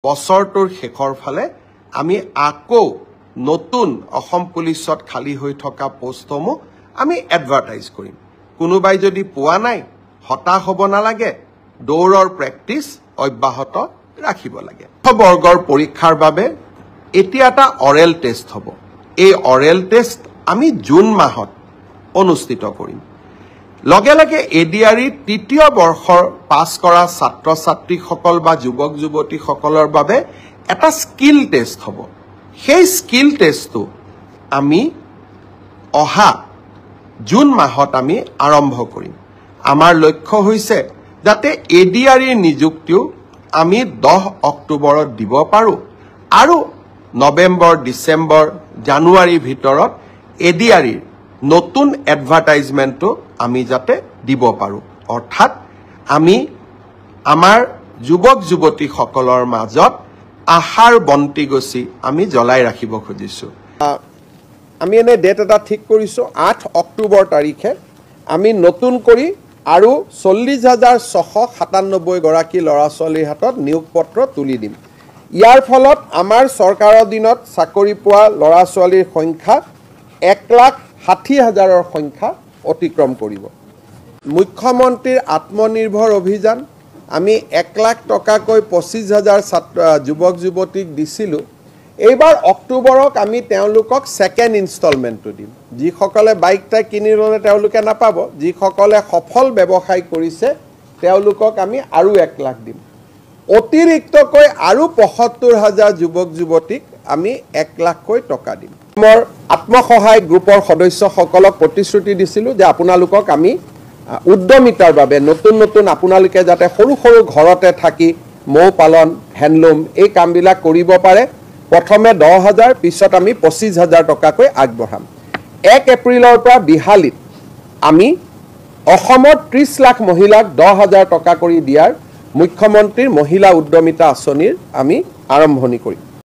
বছৰটোৰ শেষৰ ফালে আমি আকৌ নতুন অসম পুলিচত খালী হৈ থকা পোষ্টসমূহ আমি এডভাৰটাইজ কৰিম। কোনোবাই যদি পোৱা নাই হতাশ হ'ব নালাগে, দৌৰৰ প্ৰেক্টিচ অব্যাহত ৰাখিব লাগে। বৰ্গৰ পৰীক্ষাৰ বাবে এতিয়া এটা অৰেল টেষ্ট হ'ব। এই অৰেল টেষ্ট আমি জুন মাহত অনুষ্ঠিত কৰিম। লগে লগে এডিআৰিৰ তৃতীয় বৰ্ষৰ পাছ কৰা ছাত্ৰ ছাত্ৰীসকল বা যুৱক যুৱতীসকলৰ বাবে এটা স্কিল টেষ্ট হ'ব। সেই স্কিল টেষ্টটো আমি অহা জুন মাহত আমি আৰম্ভ কৰিম। আমাৰ লক্ষ্য হৈছে যাতে এডিআৰিৰ নিযুক্তিও আমি 10 অক্টোবৰত দিব পাৰোঁ আৰু নৱেম্বৰ, ডিচেম্বৰ, জানুৱাৰীৰ ভিতৰত এডিআৰিৰ নতুন এডভাৰটাইজমেণ্টটো আমি যাতে দিব পাৰোঁ। অৰ্থাৎ আমি আমাৰ যুৱক যুৱতীসকলৰ মাজত আশাৰ বন্তি গছি আমি জ্বলাই ৰাখিব খুজিছোঁ। আমি এনে ডেট এটা ঠিক কৰিছোঁ 8 অক্টোবৰ তাৰিখে আমি নতুন কৰি আৰু 40,697 গৰাকী ল'ৰা ছোৱালীৰ হাতত নিয়োগ পত্ৰ তুলি দিম। ইয়াৰ ফলত আমাৰ চৰকাৰৰ দিনত চাকৰি পোৱা ল'ৰা ছোৱালীৰ সংখ্যা 1,60,000ৰ সংখ্যা অতিক্ৰম কৰিব। মুখ্যমন্ত্ৰীৰ আত্মনিৰ্ভৰ অভিযান আমি 1 লাখ টকাকৈ 25,000 যুৱক যুৱতীক দিছিলোঁ। এইবাৰ অক্টোবৰক আমি তেওঁলোকক ছেকেণ্ড ইনষ্টলমেণ্টটো দিম। যিসকলে বাইকটা কিনি ল'লে তেওঁলোকে নাপাব, যিসকলে সফল ব্যৱসায় কৰিছে তেওঁলোকক আমি আৰু 1 লাখ দিম। অতিৰিক্তকৈ আৰু 75,000 যুৱক যুৱতীক আমি 1 লাখকৈ টকা দিম। মোৰ আত্মসহায়ক গ্ৰুপৰ সদস্যসকলক প্ৰতিশ্ৰুতি দিছিলোঁ যে আপোনালোকক আমি উদ্যমিতাৰ বাবে নতুন নতুন আপোনালোকে যাতে সৰু সৰু ঘৰতে থাকি মৌ পালন, হেণ্ডলুম এই কামবিলাক কৰিব পাৰে। প্ৰথমে 10,000, পিছত আমি 25,000 টকাকৈ আগবঢ়াম। 1 এপ্ৰিলৰ পৰা বিহালীত আমি অসমত 30 লাখ মহিলাক 10,000 টকা কৰি দিয়াৰ মুখ্যমন্ত্ৰীৰ মহিলা উদ্যমিতা আঁচনিৰ আমি আৰম্ভণি কৰিম।